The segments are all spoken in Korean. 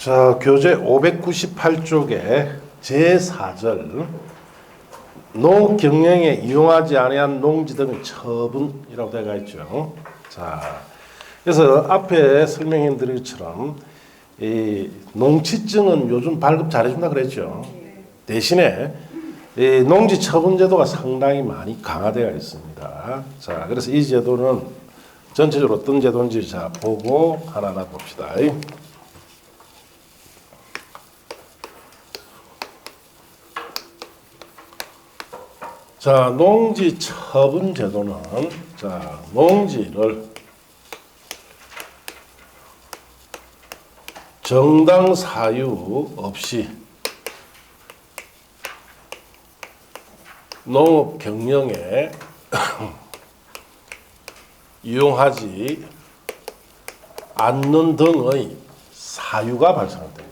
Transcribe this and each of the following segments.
자, 교재 598쪽에 제4절 농업 경영에 이용하지 아니한 농지 등의 처분이라고 되어 있죠. 자, 그래서 앞에 설명해 드린 것처럼 이 농취증은 요즘 발급 잘해준다 그랬죠. 대신에 이 농지 처분 제도가 상당히 많이 강화되어 있습니다. 자, 그래서 이 제도는 전체적으로 어떤 제도인지 자 보고 하나하나 봅시다. 자, 농지 처분 제도는 자, 농지를 정당 사유 없이 농업 경영에 이용하지 않는 등의 사유가 발생됩니다.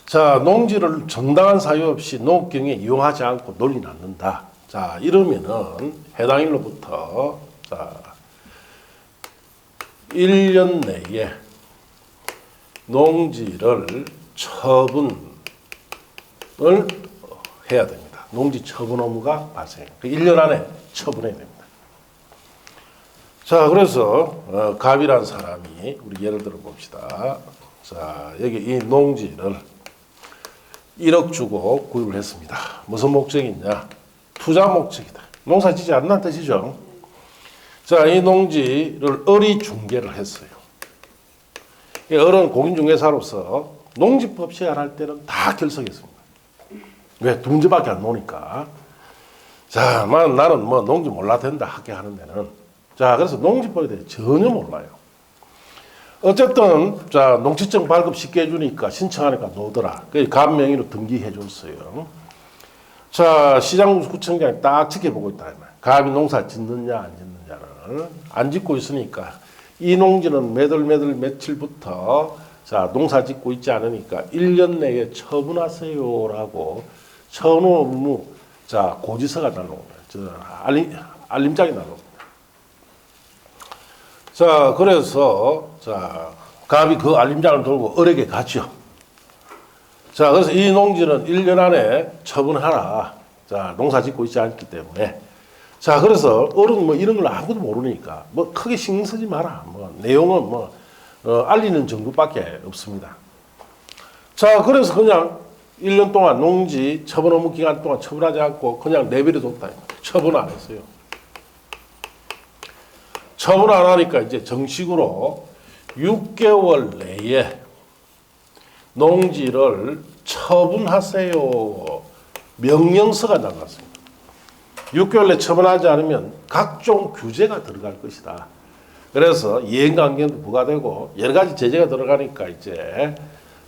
자, 농지를 정당한 사유 없이 농업 경영에 이용하지 않고 논리 않는다. 자, 이러면은 해당 일로부터 자, 1년 내에 농지를 처분을 해야 됩니다. 농지 처분 의무가 발생해요. 1년 안에 처분해야 됩니다. 자, 그래서 갑이라는 사람이 우리 예를 들어 봅시다. 자, 여기 이 농지를 1억 주고 구입을 했습니다. 무슨 목적이냐? 투자 목적이다. 농사 짓지 않는다는 뜻이죠. 자, 이 농지를 을이 중개를 했어요. 을은 공인중개사로서 농지법 시행할 때는 다 결석했습니다. 왜? 두 문제밖에 안 나오니까. 자, 나는 뭐 농지 몰라 된다 하게 하는 데는 자, 그래서 농지법에 대해 전혀 몰라요. 어쨌든 자, 농취증 발급 쉽게 해주니까 신청하니까 놓더라. 그래서 갑 명의로 등기해 줬어요. 자, 시장구청장이 딱 지켜보고 있다. 갑이 농사 짓느냐 안 짓느냐를 안 짓고 있으니까 이 농지는 몇 월 며칠부터 자, 농사 짓고 있지 않으니까 1년 내에 처분하세요라고 처분 의무 자, 고지서가 날라옵니다. 알림장이 날라옵니다. 자, 그래서 자, 갑이 그 알림장을 들고 을에게 갔죠. 자, 그래서 이 농지는 1년 안에 처분하라. 자, 농사 짓고 있지 않기 때문에. 자, 그래서 을은 뭐 이런 걸 아무도 모르니까 뭐 크게 신경 쓰지 마라. 뭐 내용은 뭐 알리는 정도밖에 없습니다. 자, 그래서 그냥 1년 동안 농지 처분 의무 기간 동안 처분하지 않고 그냥 내버려 뒀다. 처분 안 했어요. 처분 안 하니까 이제 정식으로 6개월 내에 농지를 처분하세요. 명령서가 나갔습니다. 6개월 내에 처분하지 않으면 각종 규제가 들어갈 것이다. 그래서 이행강경도 부과되고 여러 가지 제재가 들어가니까 이제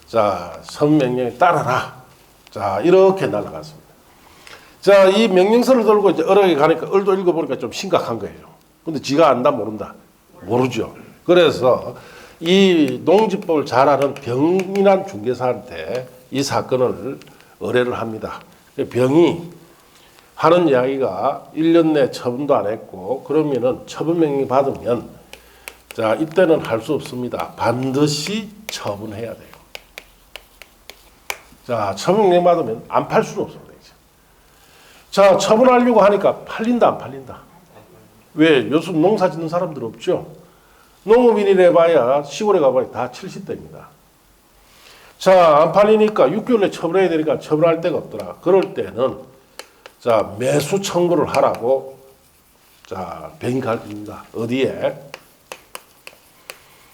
자, 선명령에 따라라. 자, 이렇게 날아갔습니다. 자, 이 명령서를 들고 이제 을에게 가니까 을도 읽어보니까 좀 심각한 거예요. 근데 지가 안다 모른다? 모르죠. 그래서 이 농지법을 잘 아는 병인한 중개사한테 이 사건을 의뢰를 합니다. 병이 하는 이야기가 1년 내 처분도 안 했고 그러면은 처분 명령 받으면 자, 이때는 할 수 없습니다. 반드시 처분해야 돼요. 자, 처분 명령 받으면 안 팔 수는 없습니다. 이제. 자, 처분하려고 하니까 팔린다 안 팔린다? 왜? 요즘 농사 짓는 사람들 없죠? 농업인이 해봐야 시골에 가봐야 다 70대입니다. 자, 안 팔리니까 6개월 내에 처분해야 되니까 처분할 데가 없더라. 그럴 때는 자, 매수 청구를 하라고 자, 병이 가르칩니다. 어디에?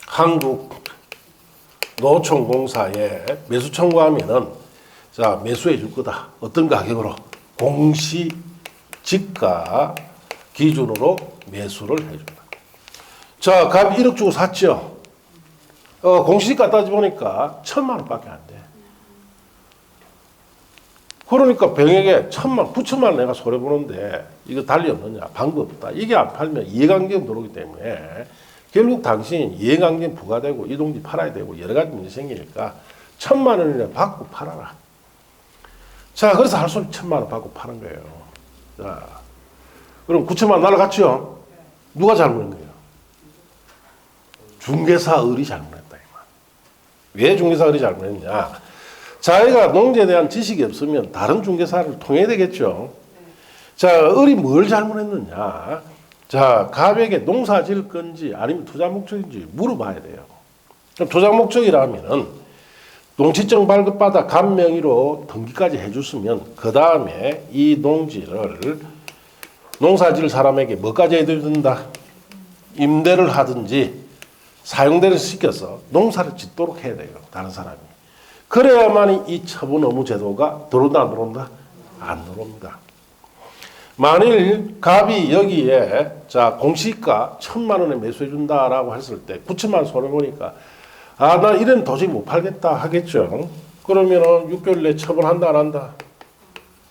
한국노총공사에 매수 청구하면은 자, 매수해 줄 거다. 어떤 가격으로? 공시지가 기준으로 매수를 해준다. 자, 갑 1억 주고 샀죠. 공시지가 따져보니까 1,000만 원밖에 안 돼. 그러니까 병에게 1,000만, 9천만 원 내가 손해보는데 이거 달리 없느냐? 방법 없다. 이게 안 팔면 이해관계가 들어오기 때문에 결국 당신 이해관계 부과되고 이 농지 팔아야 되고 여러 가지 문제 생기니까 1,000만 원이나 받고 팔아라. 자, 그래서 할 수 없이 1,000만 원 받고 파는 거예요. 자, 그럼 9천만 원 날아갔죠? 누가 잘못한 거예요? 중개사 을이 잘못했다. 왜 중개사가 잘못했냐? 자기가 농지에 대한 지식이 없으면 다른 중개사를 통해야 되겠죠. 자, 을이 뭘 잘못했느냐? 자, 갑에게 농사 지을 건지 아니면 투자 목적인지 물어봐야 돼요. 그럼 투자 목적이라면은 농지증 발급받아 갑 명의로 등기까지 해줬으면 그 다음에 이 농지를 농사 지을 사람에게 뭐까지 해줘야 된다? 임대를 하든지 사용대를 시켜서 농사를 짓도록 해야 돼요. 다른 사람이. 그래야만 이 처분 의무 제도가 들어온다 안 들어온다? 안 들어옵니다. 만일 갑이 여기에 자 공시가 1,000만 원에 매수해 준다라고 했을 때 9천만 원 손해 보니까 아, 나 이런 도저히 못 팔겠다 하겠죠. 그러면은 6개월 내에 처분한다 안 한다?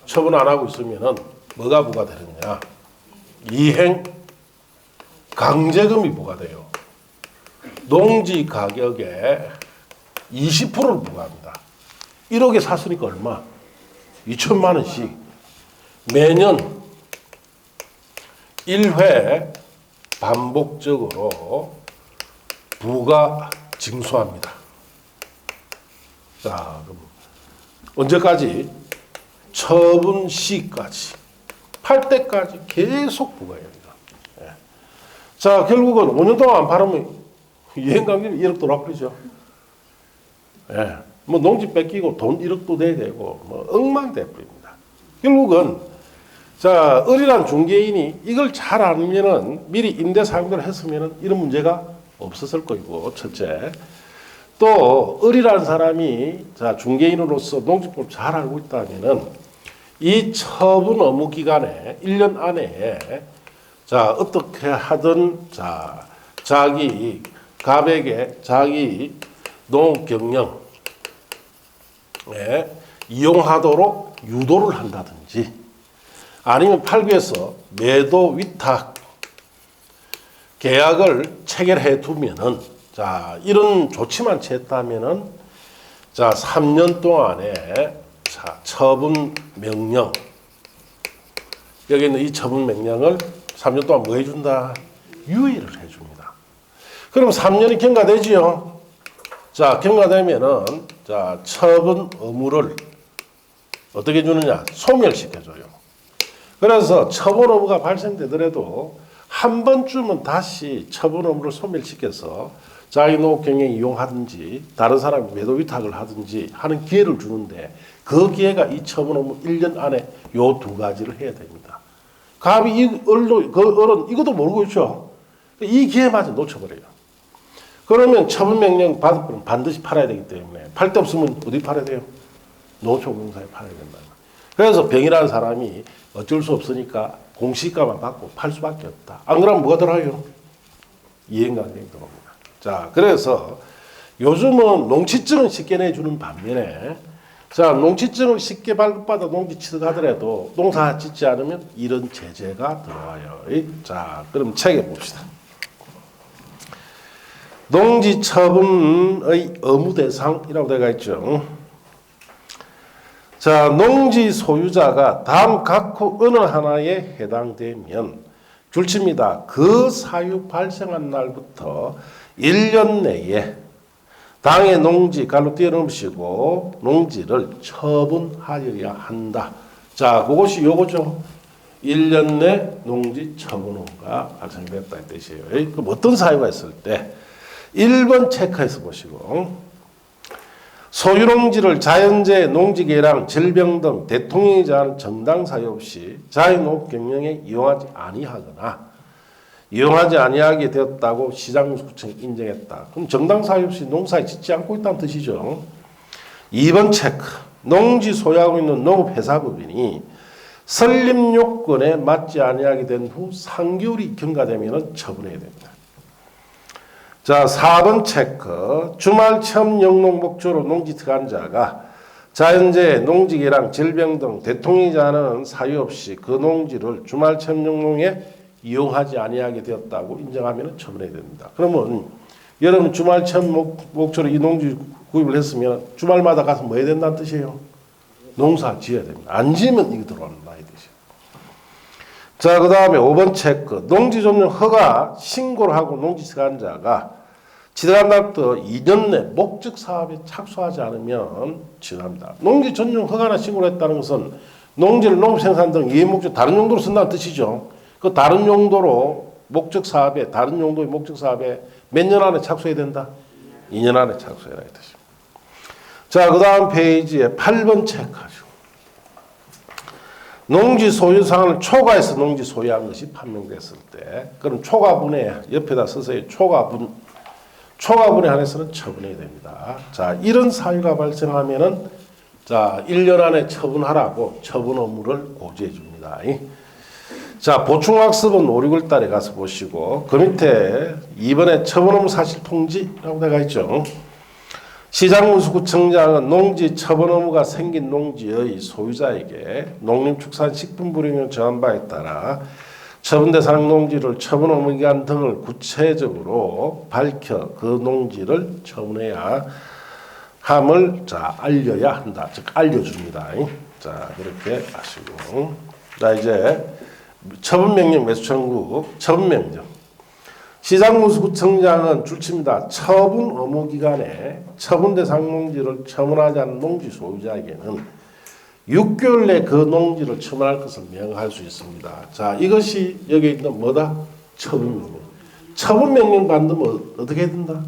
처분 안 하고 있으면은 뭐가 부과되느냐? 이행 강제금이 부과돼요. 농지 가격의 20%를 부과합니다. 1억에 샀으니까 얼마? 2천만 원씩 매년 1회 반복적으로 부가 징수합니다. 자, 그럼 언제까지? 처분 시까지 팔 때까지 계속 부과해요. 예. 자, 결국은 5년 동안 안 팔으면 이행강제는 1억 돌아버리죠. 예. 뭐 농지 뺏기고 돈 1억도 내야 되고 뭐 엉망돼 버립니다. 결국은 자, 을이란 중개인이 이걸 잘 알면은 미리 임대 사용대를 했으면은 이런 문제가 없었을 거고, 첫째. 또 을이라는 사람이 자, 중개인으로서 농지법 잘 알고 있다면은 이 처분 의무 기간에 1년 안에 자, 어떻게 하든 자, 자기 갑에게 자기 농업 경영에 이용하도록 유도를 한다든지 아니면 팔기 위해서 매도 위탁 계약을 체결해 두면은 자, 이런 조치만 취했다면은 자, 3년 동안에 자, 처분 명령 여기 있는 이 처분 명령을 3년 동안 뭐 해준다? 유예를 해줍니다. 그럼 3년이 경과되지요. 자, 경과되면은 자, 처분 의무를 어떻게 주느냐? 소멸시켜줘요. 그래서 처분 의무가 발생되더라도 한 번쯤은 다시 처분 의무를 소멸시켜서 자기 농업 경영 이용하든지 다른 사람이 매도 위탁을 하든지 하는 기회를 주는데 그 기회가 이 처분 의무 1년 안에 요 두 가지를 해야 됩니다. 갑이 이 을은 이것도 모르고 있죠. 이 기회마저 놓쳐버려요. 그러면 처분 명령 받을 분은 반드시 팔아야 되기 때문에 팔 데 없으면 어디 팔아야 돼요? 노총공사에 팔아야 된다. 그래서 병이라는 사람이 어쩔 수 없으니까 공시가만 받고 팔 수밖에 없다. 안 그러면 뭐가 들어요? 이행강경이 들어옵니다. 자, 그래서 요즘은 농지증은 쉽게 내주는 반면에 자, 농지증을 쉽게 발급받아 농지 취득하더라도 농사 짓지 않으면 이런 제재가 들어와요. 자, 그럼 책에 봅시다. 농지 처분의 의무 대상이라고 되어 있죠. 자, 농지 소유자가 다음 각호 어느 하나에 해당되면 줄칩니다. 그 사유 발생한 날부터 1년 내에 당의 농지 갈로 뛰어넘으시고 농지를 처분하여야 한다. 자, 그것이 요거죠. 1년 내 농지 처분호가 발생됐다 이 뜻이에요. 그럼 어떤 사유가 있을 때 1번 체크해서 보시고 소유농지를 자연재해, 농지계량, 질병 등 대통령이 정한 정당 사유 없이 자유농업 경영에 이용하지 아니하거나 이용하지 아니하게 되었다고 시장구청이 인정했다. 그럼 정당 사유 없이 농사에 짓지 않고 있다는 뜻이죠. 2번 체크. 농지 소유하고 있는 농업회사법인이 설립 요건에 맞지 아니하게 된 후 3개월이 경과되면 처분해야 됩니다. 자, 4번 체크. 주말 체험 영농 목적으로 농지 들어간 자가 자연재해, 농지계량, 질병 등 대통령이 정하는 사유 없이 그 농지를 주말 체험 영농에 이용하지 아니하게 되었다고 인정하면 처분해야 됩니다. 그러면 여러분 주말 체험 목적으로 이 농지 구입을 했으면 주말마다 가서 뭐 해야 된다는 뜻이에요? 농사 지어야 됩니다. 안 지으면 이거 들어간다 이 뜻이에요. 자, 그 다음에 5번 체크. 농지 점령 허가 신고를 하고 농지 들어간 자가 지정한 날부터 2년 내 목적 사업에 착수하지 않으면 지정합니다. 농지 전용 허가나 신고를 했다는 것은 농지를 농업 생산 등 이해 목적 다른 용도로 쓴다는 뜻이죠. 그 다른 용도로 목적 사업에 다른 용도의 목적 사업에 몇 년 안에 착수해야 된다? 2년 안에 착수해라 이 뜻입니다. 자, 그 다음 페이지에 8번 체크하죠. 농지 소유 상한을 초과해서 농지 소유한 것이 판명됐을 때, 그럼 초과분해 옆에다 쓰세요. 초과분해 한해서는 처분해야 됩니다. 자, 이런 사유가 발생하면은 자, 1년 안에 처분하라고 처분 의무를 고지해 줍니다. 자, 보충학습은 5, 6월 달에 가서 보시고, 그 밑에 2번에 처분 의무 사실 통지라고 되어 있죠. 시장문수구청장은 농지 처분 의무가 생긴 농지의 소유자에게 농림축산식품부령령 정한 바에 따라 처분 대상 농지를 처분 의무 기간 등을 구체적으로 밝혀 그 농지를 처분해야 함을 자 알려야 한다. 즉 알려줍니다. 자, 그렇게 하시고, 자, 이제 처분명령 매수 청구 처분명령. 시장문수구청장은 줄칩니다. 처분 의무 기간에 처분 대상 농지를 처분하지 않은 농지 소유자에게는 6개월 내 그 농지를 처분할 것을 명할 수 있습니다. 자, 이것이 여기 있는 뭐다? 처분명령. 처분명령 받으면 어떻게 해야 된다?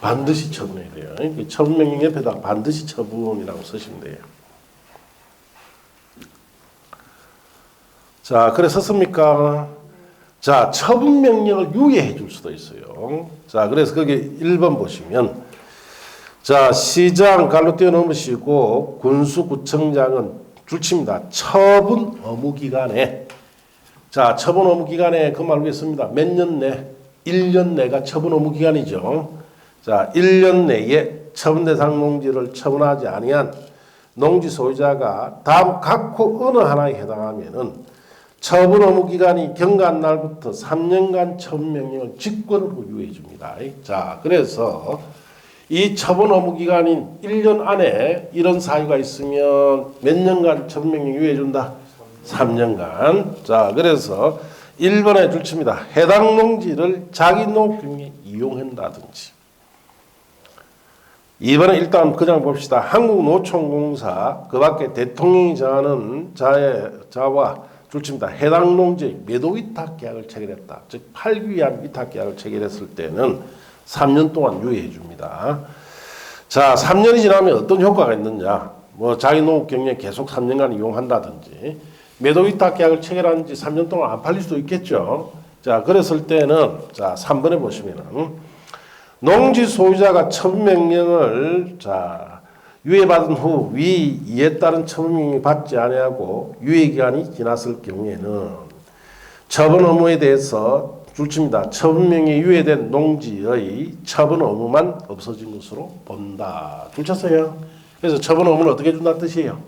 반드시 처분해야 돼요. 처분명령 옆에다 반드시 처분이라고 쓰시면 돼요. 자, 그래 썼습니까? 자, 처분명령을 유예해 줄 수도 있어요. 자, 그래서 거기 1번 보시면, 자, 시장 갈로 띄워넣으시고, 군수구청장은 줄칩니다. 처분 의무 기간에, 자, 처분 의무 기간에 그 말 위했습니다. 몇 년 내? 1년 내가 처분 의무 기간이죠. 자, 1년 내에 처분 대상 농지를 처분하지 아니한 농지 소유자가 다음 각호 어느 하나에 해당하면은 처분 의무 기간이 경과한 날부터 3년간 처분명령을 직권으로 유예해 줍니다. 자, 그래서 이 처분 의무 기간인 1년 안에 이런 사유가 있으면 몇 년간 처분명령 유예해 준다? 3년간. 자, 그래서 1번에 줄칩니다. 해당 농지를 자기 농업경에 이용한다든지. 2번은 일단 그냥 봅시다. 한국노총공사 그 밖에 대통령이 정하는 자와 줄칩니다. 해당 농지의 매도 위탁 계약을 체결했다. 즉 팔기 위한 위탁 계약을 체결했을 때는 3년 동안 유예해 줍니다. 자, 3년이 지나면 어떤 효과가 있느냐? 뭐 자기 농업 경영에 계속 3년간 이용한다든지 매도 위탁 계약을 체결한 지 3년 동안 안 팔릴 수도 있겠죠. 자, 그랬을 때는 자, 3번에 보시면은 농지 소유자가 처분명령을 자 유예받은 후 위 이에 따른 처분명령이 받지 아니하고 유예기간이 지났을 경우에는 처분 의무에 대해서 줄칩니다. 처분명령이 유예된 농지의 처분 의무만 없어진 것으로 본다. 줄쳤어요. 그래서 처분 의무는 어떻게 준다는 뜻이에요?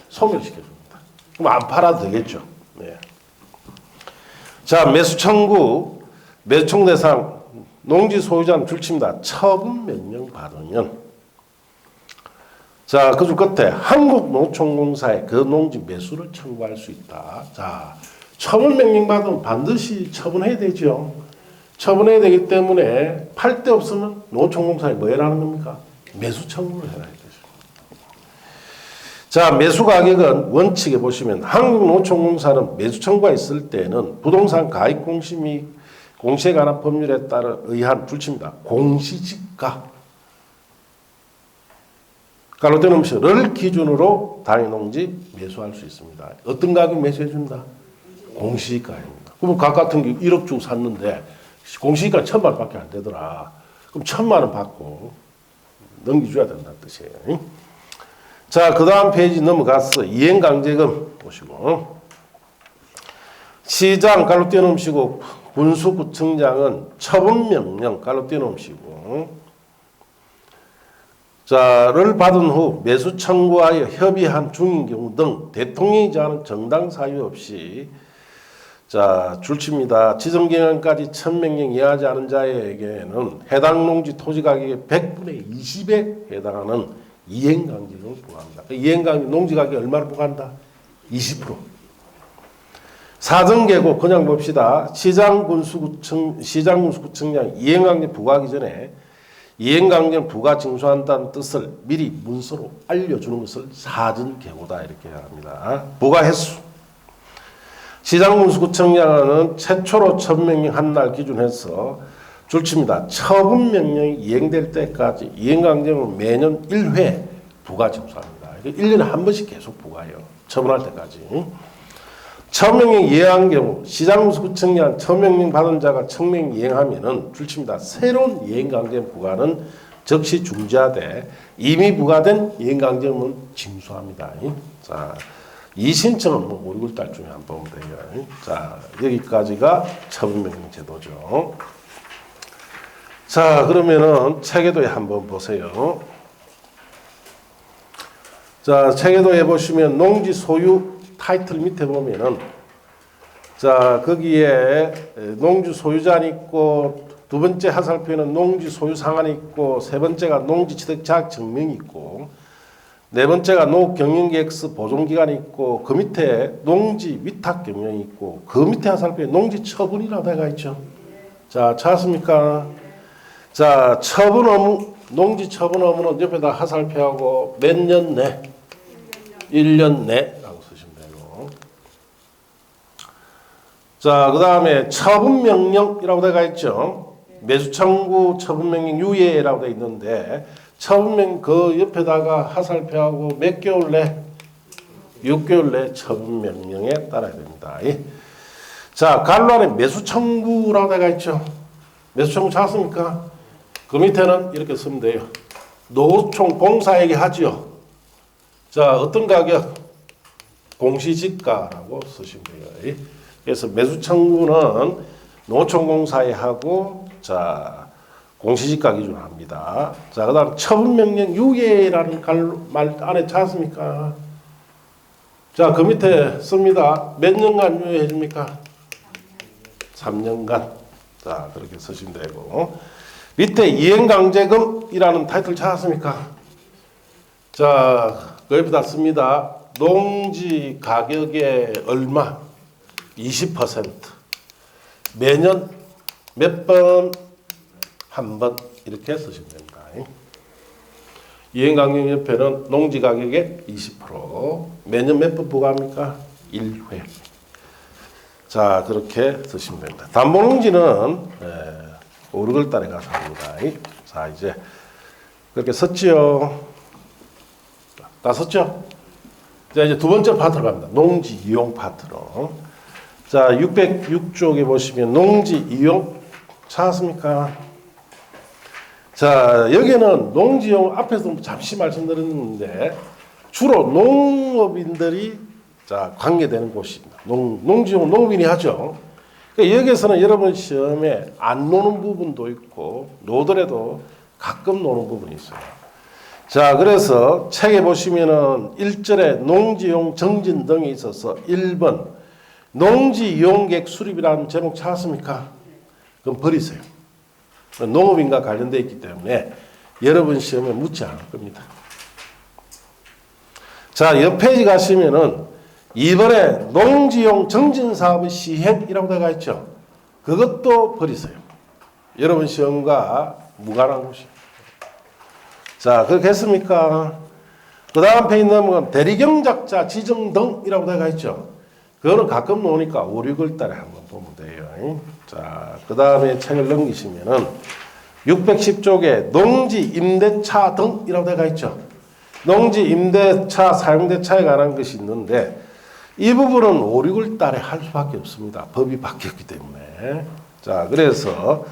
소멸시켜줍니다. 그럼 안 팔아도 되겠죠. 네. 자, 매수 청구, 매수 청구 대상 농지 소유자는 줄칩니다. 처분 명령 받으면 자, 그 줄 끝에 한국노총공사에 그 농지 매수를 청구할 수 있다. 자, 처분 명령 받으면 반드시 처분해야 되죠. 처분해야 되기 때문에 팔 데 없으면 노총공사에 뭐 해라는 겁니까? 매수 청구를 해라 되죠. 자, 매수 가격은 원칙에 보시면 한국노총공사는 매수 청구가 있을 때는 부동산 가입 공시 및 공시에 관한 법률에 따라 의한 줄칩니다. 공시지가 갈로된 음식을 기준으로 당해농지 매수할 수 있습니다. 어떤 가격 매수해준다? 공시지가입니다. 그럼 각 같은 경우 1억 주고 샀는데 공시지가 1,000만 원밖에 안 되더라. 그럼 1,000만 원 받고 넘겨줘야 된다는 뜻이에요. 자, 그 다음 페이지 넘어가서 이행강제금 보시고 시장 갈로 띄워놓으시고 군수구청장은 처분명령 갈로 띄워놓으시고 자를 받은 후 매수 청구하여 협의한 중인 경우 등 대통령이 정하는 정당 사유 없이 자 줄칩니다. 지정 기간까지 처분명령 이하지 않은 자에게는 해당 농지 토지 가격의 100분의 20에 해당하는 이행강제금을 부과합니다. 이행강제 농지 가격이 얼마를 부과한다? 20%. 사정계고 그냥 봅시다. 시장군수구청장 이행강제 부과하기 전에 이행강제는 부가 징수한다는 뜻을 미리 문서로 알려주는 것을 사전계고다 이렇게 합니다. 부가 횟수. 시장군수구청장은 최초로 처분명령 한 날 기준해서 줄칩니다. 처분명령이 이행될 때까지 이행강제는 매년 1회 부가 징수합니다. 1년에 한 번씩 계속 부과해요. 처분할 때까지. 처분명령 이행한 경우 시장군수구청장 처분명령 받은 자가 청명 이행하면은 줄칩니다. 새로운 이행강제 부과는 즉시 중지하되 이미 부과된 이행강제는 징수합니다. 자, 이 신청은 뭐 5, 6달 중에 한 번 보면 돼요. 자, 여기까지가 처분명령 제도죠. 자, 그러면은 체계도에 한번 보세요. 자, 체계도에 보시면 농지 소유 타이틀 밑에 보면은 자, 거기에 농지 소유자는 있고 두 번째 하살표에는 농지 소유 상한이 있고 세 번째가 농지 취득 자격 증명이 있고 네 번째가 농업 경영계획서 보존기간이 있고 그 밑에 농지 위탁 경영이 있고 그 밑에 하살표에 농지 처분이라고 되어 있죠. 자, 찾았습니까? 자, 처분 의무, 농지 처분 의무는 옆에다 하살표하고 몇 년 내? 1년 내라고 쓰시면 되고. 자, 그 다음에 처분명령이라고 되어 있죠. 매수청구 처분명령 유예라고 되어 있는데 처분명 그 옆에다가 하살표하고 몇 개월 내? 6개월 내 처분명령에 따라야 됩니다. 자, 갈로 안에 매수청구라고 되어 있죠. 매수청구 찾았습니까? 그 밑에는 이렇게 쓰면 돼요. 노총 공사에게 하지요. 자, 어떤 가격? 공시지가라고 쓰시면 돼요. 그래서 매수청구는 노총공사에 하고, 자, 공시지가 기준으로 합니다. 자, 그 다음 처분명령 유예라는 말 안에 찾았습니까? 자, 그 밑에 씁니다. 몇 년간 유예해 줍니까? 3년간. 자, 그렇게 쓰시면 되고. 밑에 이행강제금이라는 타이틀 찾았습니까? 자, 그 옆에다 씁니다. 농지 가격의 얼마? 20%. 매년 몇 번? 한 번. 이렇게 쓰시면 됩니다. 이행강경 옆에는 농지 가격의 20%. 매년 몇 번 부과합니까? 1회. 자, 그렇게 쓰시면 됩니다. 담보농지는 5, 6월 달에 가서 합니다. 자, 이제 그렇게 썼지요. 다 썼죠? 자, 이제 두 번째 파트로 갑니다. 농지 이용 파트로. 자, 606쪽에 보시면 농지 이용 찾았습니까? 자, 여기는 농지 이용 앞에서 잠시 말씀드렸는데 주로 농업인들이 자, 관계되는 곳입니다. 농지 이용 농업인이 하죠. 그러니까 여기에서는 여러분 시험에 안 노는 부분도 있고 노더라도 가끔 노는 부분이 있어요. 자, 그래서 책에 보시면은 1절에 농지용 정진 등이 있어서 1번 농지 이용객 수립이라는 제목 찾았습니까? 그럼 버리세요. 농업인과 관련되어 있기 때문에 여러분 시험에 묻지 않을 겁니다. 자, 옆 페이지 가시면은 2번에 농지용 정진사업의 시행이라고 되어 있죠. 그것도 버리세요. 여러분 시험과 무관한 곳이에요. 자, 그렇게 했습니까? 그 다음 페이지 넘어가면 대리경작자 지정 등이라고 되어 있죠. 그거는 가끔 나오니까 5, 6월 달에 한번 보면 돼요. 자, 그 다음에 책을 넘기시면은 610쪽에 농지 임대차 등이라고 되어 있죠. 농지 임대차 사용대차에 관한 것이 있는데 이 부분은 5, 6월 달에 할 수밖에 없습니다. 법이 바뀌었기 때문에. 자, 그래서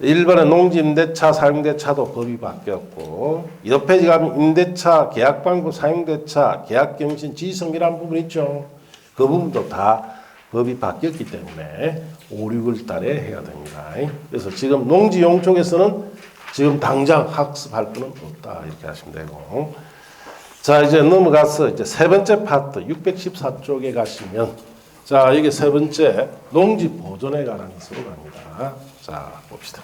1번에 농지 임대차 사용대차도 법이 바뀌었고 옆 페이지 가면 임대차 계약방법 사용대차 계약갱신 지성이라는 부분 있죠. 그 부분도 다 법이 바뀌었기 때문에 5, 6월 달에 해야 됩니다. 그래서 지금 농지용 쪽에서는 지금 당장 학습할 거는 없다 이렇게 하시면 되고. 자, 이제 넘어가서 이제 세 번째 파트 614쪽에 가시면 자, 여기 세 번째 농지 보존에 관한 것으로 갑니다. 자, 봅시다.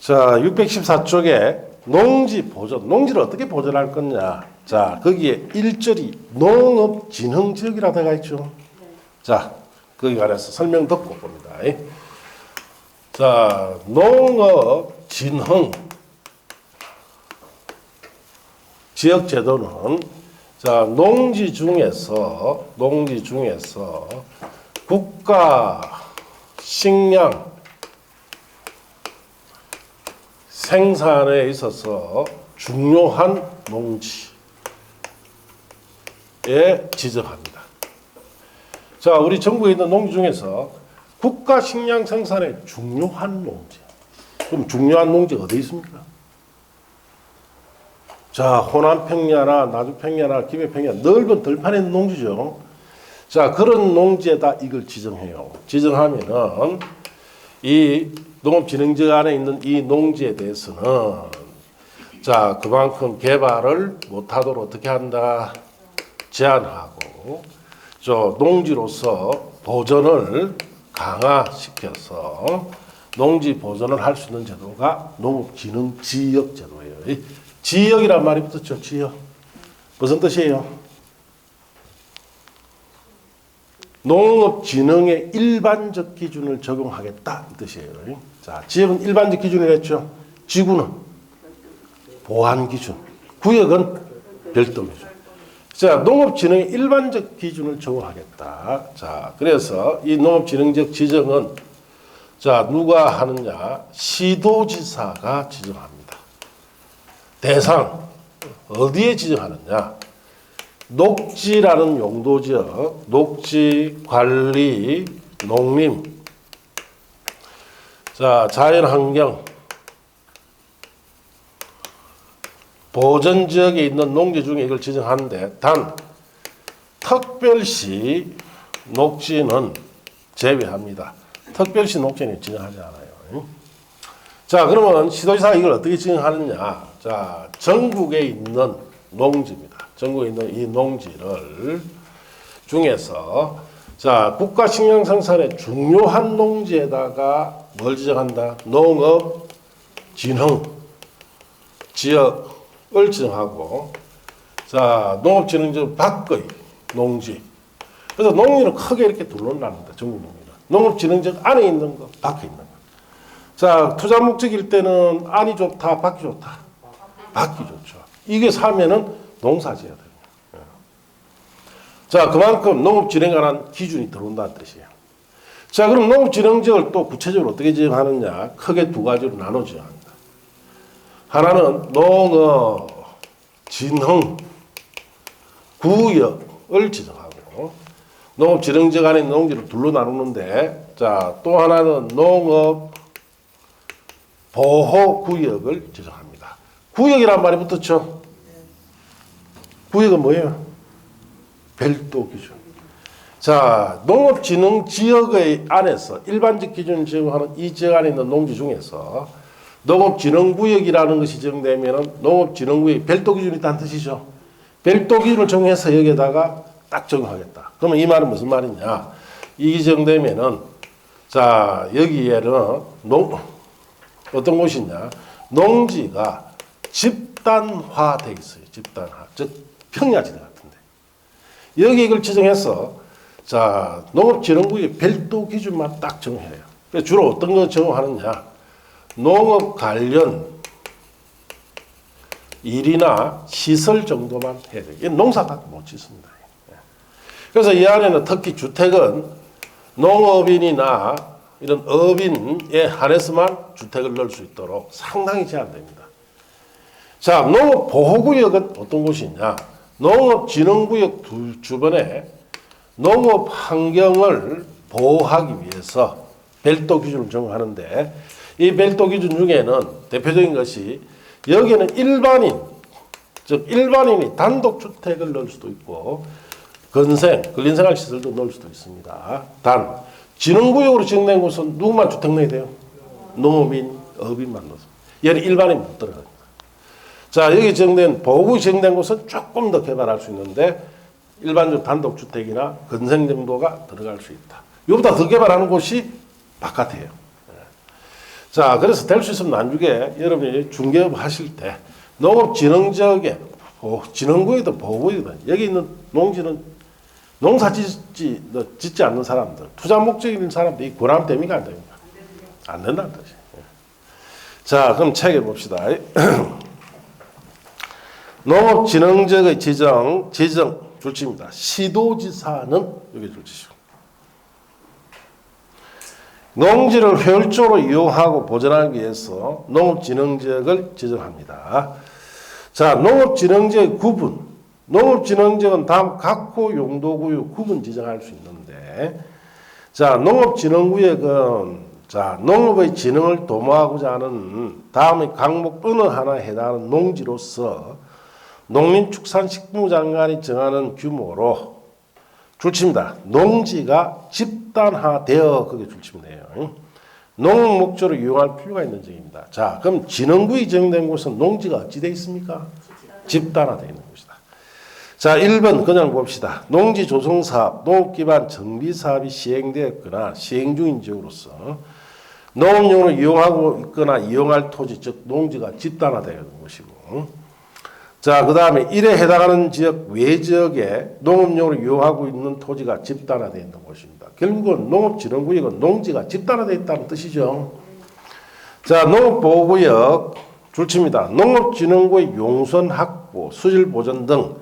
자, 614쪽에 농지 보존, 농지를 어떻게 보존할 거냐. 자, 거기에 1절이 농업진흥지역이라 되어 있죠. 자, 거기 관해서 설명 듣고 봅니다. 자, 농업진흥 지역 제도는 자, 농지 중에서 국가 식량 생산에 있어서 중요한 농지에 지정합니다. 자, 우리 전국에 있는 농지 중에서 국가 식량 생산에 중요한 농지. 그럼 중요한 농지가 어디 있습니까? 자, 호남 평야나 나주 평야나 김해 평야 넓은 들판에 있는 농지죠. 자, 그런 농지에다 이걸 지정해요. 지정하면은 이 농업진흥지역 안에 있는 이 농지에 대해서는 자, 그만큼 개발을 못하도록 어떻게 한다? 제한하고 저 농지로서 보존을 강화시켜서 농지 보존을 할 수 있는 제도가 농업진흥지역 제도예요. 지역이란 말이 붙었죠. 지역. 무슨 뜻이에요? 농업진흥의 일반적 기준을 적용하겠다 이 뜻이에요. 자, 지역은 일반적 기준이랬죠. 지구는 보안 기준, 구역은 별도 기준. 자, 농업진흥의 일반적 기준을 적용하겠다. 자, 그래서 이 농업진흥지역 지정은 자, 누가 하느냐? 시도지사가 지정합니다. 대상 어디에 지정하느냐? 녹지라는 용도지역, 녹지, 관리, 농림, 자, 자연환경, 보전지역에 있는 농지 중에 이걸 지정하는데 단 특별시 녹지는 제외합니다. 특별시 녹지는 지정하지 않아요. 자, 그러면 시도지사가 이걸 어떻게 지정하느냐? 자, 전국에 있는 농지입니다. 전국에 있는 이 농지를 중에서 자, 국가 식량 생산에 중요한 농지에다가 뭘 지정한다? 농업 진흥 지역을 지정하고 자, 농업 진흥 지역 밖의 농지. 그래서 농지는 크게 이렇게 둘러놨는다. 전국 농지는. 농업 진흥 지역 안에 있는 거, 밖에 있는 거. 자, 투자 목적일 때는 안이 좋다, 밖이 좋다. 밖이 좋죠. 이게 사면은 농사 지어야 돼요. 자, 그만큼 농업 진행에 관한 기준이 들어온다는 뜻이에요. 자, 그럼 농업 진흥지역을 또 구체적으로 어떻게 지정하느냐? 크게 두 가지로 나눠 지정합니다. 하나는 농업 진흥 구역을 지정하고 농업 진흥지역 안에 있는 농지를 둘로 나누는데 자, 또 하나는 농업 보호 구역을 지정합니다. 구역이란 말이 붙었죠. 구역은 뭐예요? 별도 기준. 자, 농업진흥지역의 안에서 일반적 기준을 적용하는 이 지역 안에 있는 농지 중에서 농업진흥구역이라는 것이 지정되면 농업진흥구역의 별도 기준이 있다는 뜻이죠. 별도 기준을 정해서 여기에다가 딱 적용하겠다. 그러면 이 말은 무슨 말이냐? 이게 정되면은 자, 여기에는 어떤 곳이냐? 농지가 집단화되어 있어요. 집단화. 즉 평야지대 같은데. 여기 이걸 지정해서 자, 농업진흥구역의 별도 기준만 딱 정해요. 그래서 주로 어떤 거 적용하느냐? 농업 관련 일이나 시설 정도만 해야 돼요. 이 농사가 못 짓습니다. 그래서 이 안에는 특히 주택은 농업인이나 이런 업인에 한해서만 주택을 넣을 수 있도록 상당히 제한됩니다. 자, 농업보호구역은 어떤 곳이냐? 농업진흥구역 주변에 농업 환경을 보호하기 위해서 별도 기준을 정하는데 이 별도 기준 중에는 대표적인 것이 여기는 일반인, 즉 일반인이 단독주택을 넣을 수도 있고 근린생활시설도 넣을 수도 있습니다. 단 진흥구역으로 지정된 곳은 누구만 주택 넣어야 돼요? 농업인, 업인만 넣습니다. 얘는 일반인 못 들어갑니다. 자, 여기 지정된 보호구역 지정된 곳은 조금 더 개발할 수 있는데 일반적 단독주택이나 근생 정도가 들어갈 수 있다. 이보다 더 개발하는 곳이 바깥이에요. 자, 그래서 될 수 있으면 나중에 여러분이 중개업 하실 때 농업진흥지역에 진흥구역이든 보호구역이든 여기 있는 농지는 농사 짓지 않는 사람들, 투자 목적이 있는 사람들이 권하면 됩니까? 안 됩니까? 안 된다는 뜻이에요. 자, 그럼 책에 봅시다. 농업진흥지역의 지정 줄치입니다. 시도지사는 여기 줄치시고. 농지를 효율적으로 이용하고 보존하기 위해서 농업진흥지역을 지정합니다. 자, 농업진흥지역의 구분. 농업진흥지역은 다음 각호 용도구역 구분 지정할 수 있는데, 자, 농업진흥구역은 자, 농업의 진흥을 도모하고자 하는 다음의 항목 어느 하나에 해당하는 농지로서 농림축산식품부 장관이 정하는 규모로 줄칩니다. 농지가 집단화되어 그게 줄치면 농업 목적으로 이용할 필요가 있는 지역입니다. 자, 그럼 진흥구역이 지정된 곳은 농지가 어찌 되어 있습니까? 집단화되어 있는 곳이다. 자, 1번 그냥 봅시다. 농지 조성사업, 농업기반 정비사업이 시행되었거나 시행 중인 지역으로서 농업용으로 이용하고 있거나 이용할 토지, 즉 농지가 집단화되어 있는 것이고, 자, 그 다음에 이에 해당하는 지역 외지역에 농업용으로 이용하고 있는 토지가 집단화되어 있는 것입니다. 결국은 농업진흥구역은 농지가 집단화되어 있다는 뜻이죠. 자, 농업보호구역 줄칩니다. 농업진흥구역 용선 확보, 수질 보존 등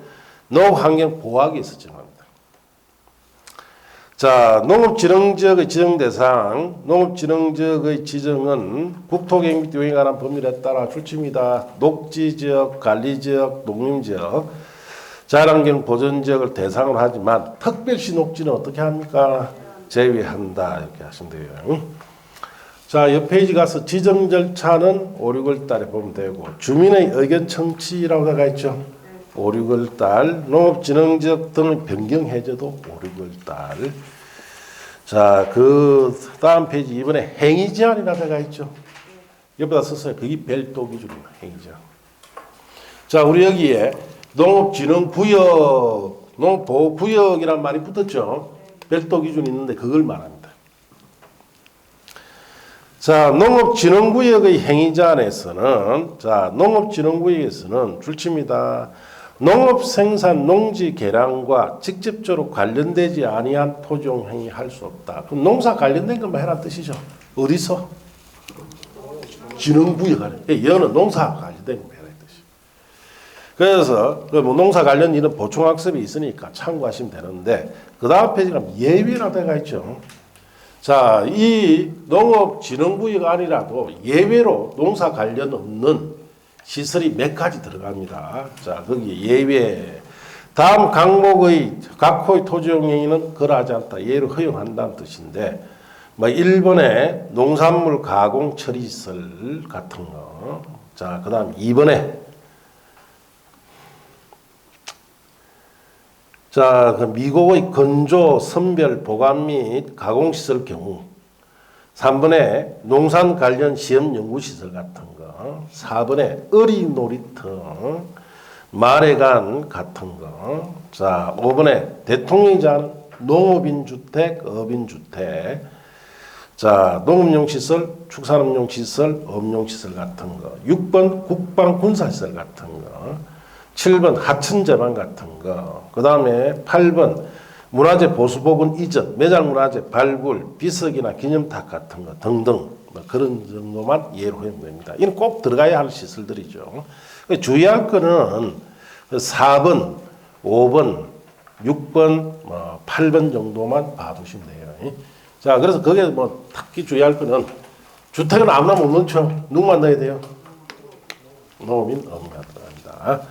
농업환경 보호하기 위해서 지정합니다. 자, 농업진흥지역의 지정 대상, 농업진흥지역의 지정은 국토계획 관한 법률에 따라 줄칩니다. 녹지지역, 관리지역, 농림지역, 자연환경 보존지역을 대상으로 하지만 특별시 녹지는 어떻게 합니까? 제외한다 이렇게 하시면 돼요. 자, 옆 페이지 가서 지정 절차는 5, 6월 달에 보면 되고, 주민의 의견 청취라고 나가 있죠. 5, 6월 달, 농업진흥지역 등의 변경 해제도 5, 6월 달. 자, 그 다음 페이지 이번에 행위 제한이라고 나가 있죠. 옆에다 썼어요. 그게 별도 기준입니다. 행위 제한. 자, 우리 여기에 농업진흥구역, 농업보호구역이라는 말이 붙었죠. 별도 기준이 있는데 그걸 말합니다. 자, 농업진흥구역의 행위 제한에서는, 자, 농업진흥구역에서는 줄칩니다. 농업생산 농지 개량과 직접적으로 관련되지 아니한 토종 행위 할 수 없다. 그럼 농사 관련된 것만 해라 뜻이죠. 어디서? 진흥구역 안에. 여는 농사 관련된 것만 해라 뜻이. 그래서 뭐 농사 관련 일은 보충학습이 있으니까 참고하시면 되는데, 그 다음 페이지가 예외라 되어 있죠. 자, 이 농업진흥구역 아니라도 예외로 농사 관련 없는 시설이 몇 가지 들어갑니다. 자, 거기 예외. 다음 강목의 각호의 토지용 행위는 거래하지 않다. 예를 허용한다는 뜻인데, 뭐 1번에 농산물 가공 처리시설 같은 거. 자, 그 다음 2번에 자, 그 미국의 건조, 선별, 보관 및 가공시설 경우. 3번에 농산 관련 시험 연구시설 같은 거. 4번에 어린 놀이터, 마래간 같은 거. 자, 5번에 대통령이 정하는 농업인 주택, 업인 주택. 자, 농업용 시설, 축산업용 시설, 업용 시설 같은 거. 6번 국방 군사시설 같은 거. 7번 하천 제방 같은 거. 그 다음에 8번 문화재 보수복원 이전, 매장문화재 발굴, 비석이나 기념탑 같은 거 등등 뭐 그런 정도만 예로 허용됩니다. 이는 꼭 들어가야 할 시설들이죠. 주의할 거는 4번, 5번, 6번, 8번 정도만 봐두시면 돼요. 자, 그래서 거기에 뭐 특히 주의할 거는 주택은 아무나 못 넣죠. 누구만 넣어야 돼요? 농업인, 업무가 들어갑니다.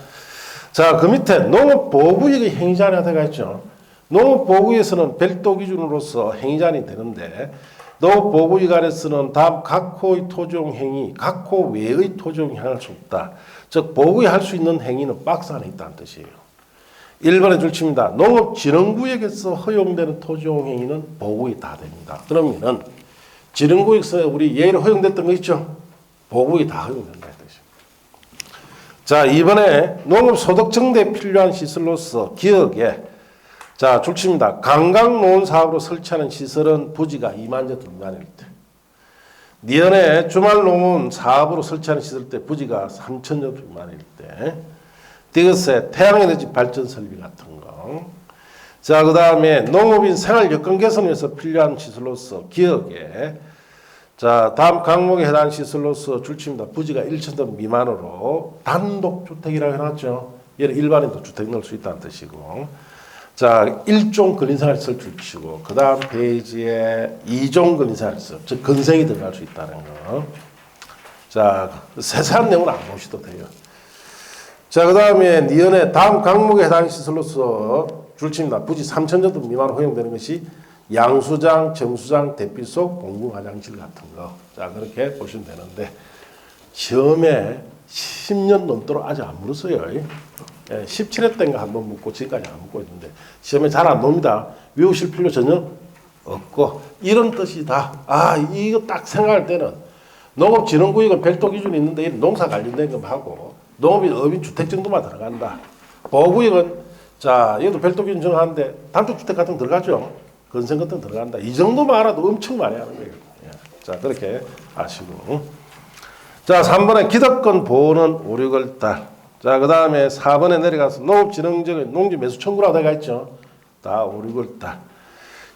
자, 그 밑에 농업보호구역의 행위자가 들어가 있죠. 농업보호구역에서는 별도 기준으로서 행위자니 되는데, 농업보호구역 안에서는 다음 각호의 토종 행위, 각호 외의 토종 행위를 할 수 없다. 즉 보호구역에 할 수 있는 행위는 박스 안에 있다는 뜻이에요. 1번에 줄칩니다. 농업진흥구역에서 허용되는 토종 행위는 보호구역이 다 됩니다. 그러면은 진흥구역에서 우리 예로 허용됐던 거 있죠? 보호구역이 다 허용된다. 자, 이번에 농업소득 증대에 필요한 시설로서 기역에 자, 줄칩니다. 관광농원 사업으로 설치하는 시설은 부지가 2만 제곱 미만일 때. 니은에 주말 농은 사업으로 설치하는 시설 때 부지가 3,000여 미만일 때, 디귿에 태양에너지 발전 설비 같은 거. 자, 그 다음에 농업인 생활 여건 개선을 위해서 필요한 시설로서 기억에, 자, 다음 항목에 해당 시설로서 줄칩니다. 부지가 1,000동 미만으로 단독주택이라고 해놨죠. 얘는 일반인도 주택 넣을 수 있다는 뜻이고. 자, 1종 근린생활시설 줄치고, 그 다음 페이지에 2종 근린생활시설, 즉 근생이 들어갈 수 있다는 거. 자, 세세한 내용은 안 보셔도 돼요. 자, 그 다음에 니은의 다음 항목에 해당 시설로서 줄칩니다. 부지 3,000제곱 미만으로 허용되는 것이 양수장, 정수장, 대피소, 공공 화장실 같은 거. 자, 그렇게 보시면 되는데, 시험에 10년 넘도록 아직 안 물었어요. 17회 때인가 한번 묻고 지금까지 안 묻고 있는데, 시험에 잘 안 놉니다. 외우실 필요 전혀 없고, 이런 뜻이다. 아, 이거 딱 생각할 때는 농업진흥구역은 별도 기준이 있는데 농사 관련된 것하고 농업인, 어민, 주택 정도만 들어간다. 보호구역은 자, 이것도 별도 기준 정하는데 단독주택 같은 거 들어가죠. 건설 같은 거 들어간다. 이 정도만 알아도 엄청 많이 하는 거예요. 자, 그렇게 아시고. 자, 3번에 기득권 보호는 우려걸 딸. 자, 그 다음에 4번에 내려가서 농업진흥적인 농지 매수 청구라고 되어 있죠. 다 우려걸 딸.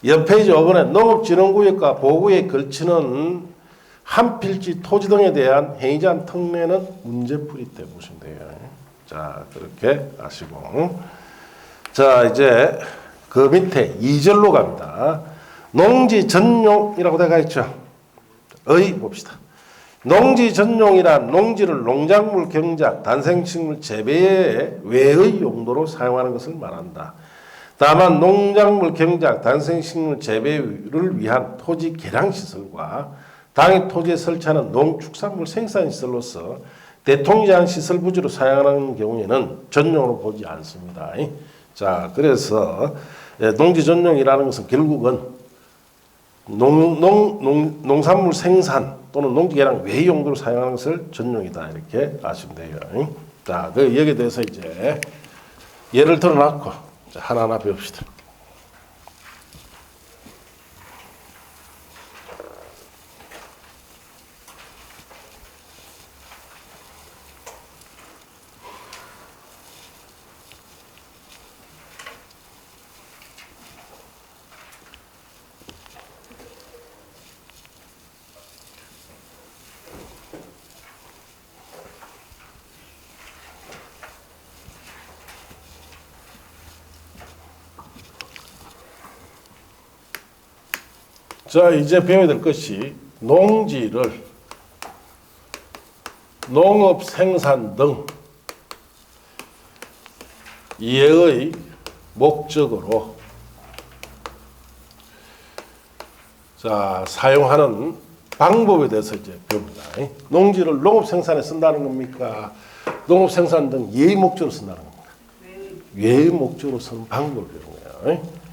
옆 페이지 5번에 농업진흥구역과 보호구역에 걸치는 한 필지 토지 등에 대한 행위자한 특례는 문제풀이 때 보시면 돼요. 자, 그렇게 아시고. 자, 이제 그 밑에 2절로 갑니다. 농지 전용이라고 되어 있죠. 봅시다. 농지 전용이란 농지를 농작물 경작, 단생식물 재배 외의 용도로 사용하는 것을 말한다. 다만 농작물 경작, 단생식물 재배를 위한 토지 개량시설과 당해 토지에 설치하는 농축산물 생산시설로서 대통령 시설 부지로 사용하는 경우에는 전용으로 보지 않습니다. 자, 그래서 농지 전용이라는 것은 결국은 농산물 생산 또는 농지 개량 외의 용도로 사용하는 것을 전용이다. 이렇게 아시면 돼요. 자, 여기에 대해서 이제 예를 들어놨고 하나하나 배웁시다. 자, 이제 배워야 될 것이 농지를 농업 생산 등 이해의 목적으로 자, 사용하는 방법에 대해서 이제 배웁니다. 농지를 농업 생산에 쓴다는 겁니까? 농업 생산 등 예의 목적으로 쓴다는 겁니까? 예의 목적으로 쓰는 방법을 배우는 거예요.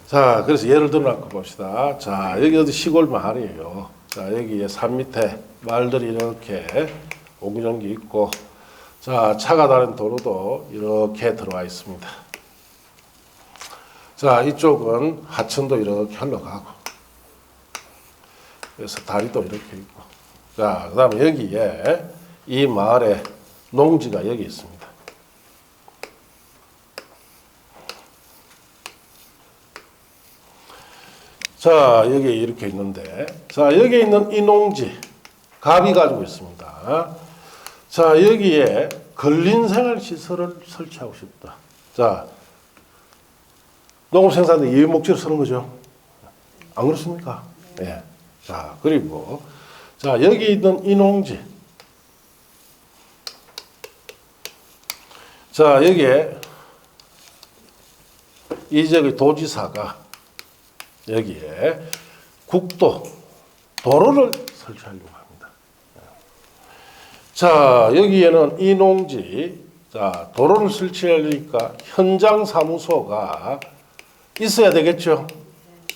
자, 그래서 예를 들어놓고 봅시다. 자, 여기 어디 시골 마을이에요. 자, 여기에 산 밑에 마을들이 이렇게 옹기종기 있고, 자, 차가 다니는 도로도 이렇게 들어와 있습니다. 자, 이쪽은 하천도 이렇게 흘러가고, 그래서 다리도 이렇게 있고, 자, 그 다음에 여기에 이 마을에 농지가 여기 있습니다. 자, 여기 이렇게 있는데, 자, 여기 있는 이 농지, 갑이 가지고 있습니다. 자, 여기에 근린생활시설을 설치하고 싶다. 자, 농업생산의 예의 목적으로 쓰는 거죠. 안 그렇습니까? 네. 자, 그리고, 자, 여기 있는 이 농지. 자, 여기에, 이 저기 도지사가 여기에 국도, 도로를 설치하려고 합니다. 자, 여기에는 이 농지, 자, 도로를 설치하려니까 현장 사무소가 있어야 되겠죠?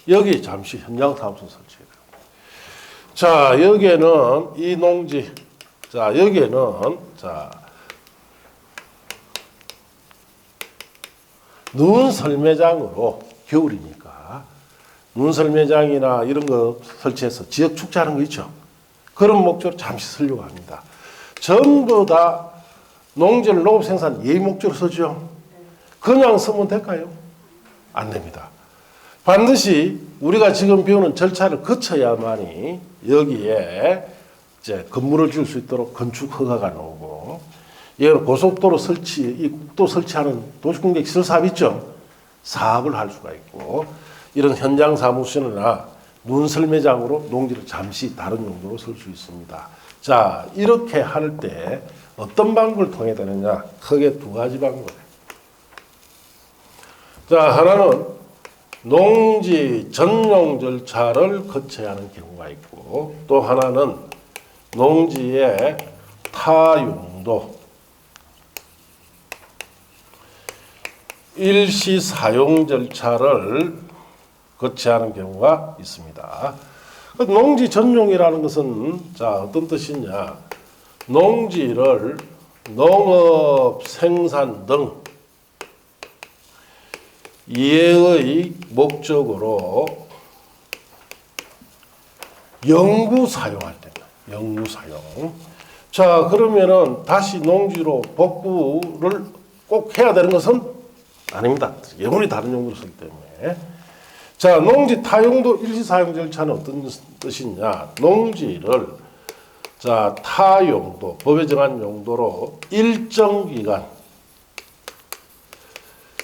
여기 잠시 현장 사무소 설치해요. 자, 여기에는 이 농지, 자, 여기에는, 자, 눈설매장으로 겨울이니까 눈설매장이나 이런 거 설치해서 지역 축제하는 거 있죠. 그런 목적으로 잠시 쓰려고 합니다. 전부 다 농지를 농업 생산 예의 목적으로 쓰죠. 그냥 쓰면 될까요? 안 됩니다. 반드시 우리가 지금 배우는 절차를 거쳐야만이 여기에 이제 건물을 지을 수 있도록 건축 허가가 나오고, 이건 고속도로 설치, 이 국도 설치하는 도시공개 시설 사업 있죠. 사업을 할 수가 있고, 이런 현장 사무실이나 눈설매장으로 농지를 잠시 다른 용도로 쓸 수 있습니다. 자, 이렇게 할 때 어떤 방법을 통해 되느냐? 크게 두 가지 방법. 자, 하나는 농지 전용 절차를 거쳐야 하는 경우가 있고, 또 하나는 농지의 타용도, 일시 사용 절차를 거쳐야 하는 경우가 있습니다. 농지 전용이라는 것은 자, 어떤 뜻이냐? 농지를 농업 생산 등 이해의 목적으로 영구 사용할 때다. 영구 사용. 자, 그러면은 다시 농지로 복구를 꼭 해야 되는 것은 아닙니다. 영원히 다른 용도로 쓰기 때문에. 자, 농지 타용도 일시 사용 절차는 어떤 뜻이냐? 농지를 자, 타용도, 법에 정한 용도로 일정 기간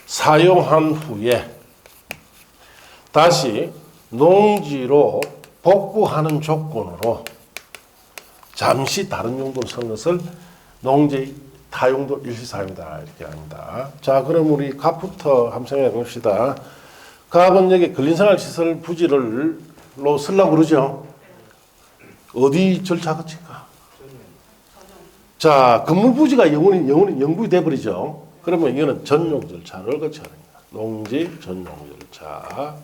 사용한 후에 다시 농지로 복구하는 조건으로 잠시 다른 용도로 쓰는 것을 농지 타용도 일시사용이다 이렇게 합니다. 자, 그럼 우리 갑부터 한번 생각해 봅시다. 갑은 여기 근린생활시설 부지를로 쓰려고 그러죠. 어디 절차 거칠까? 자, 건물 부지가 영원히 영구히 돼버리죠. 그러면 이거는 전용 절차를 거쳐야 합니다. 농지 전용 절차.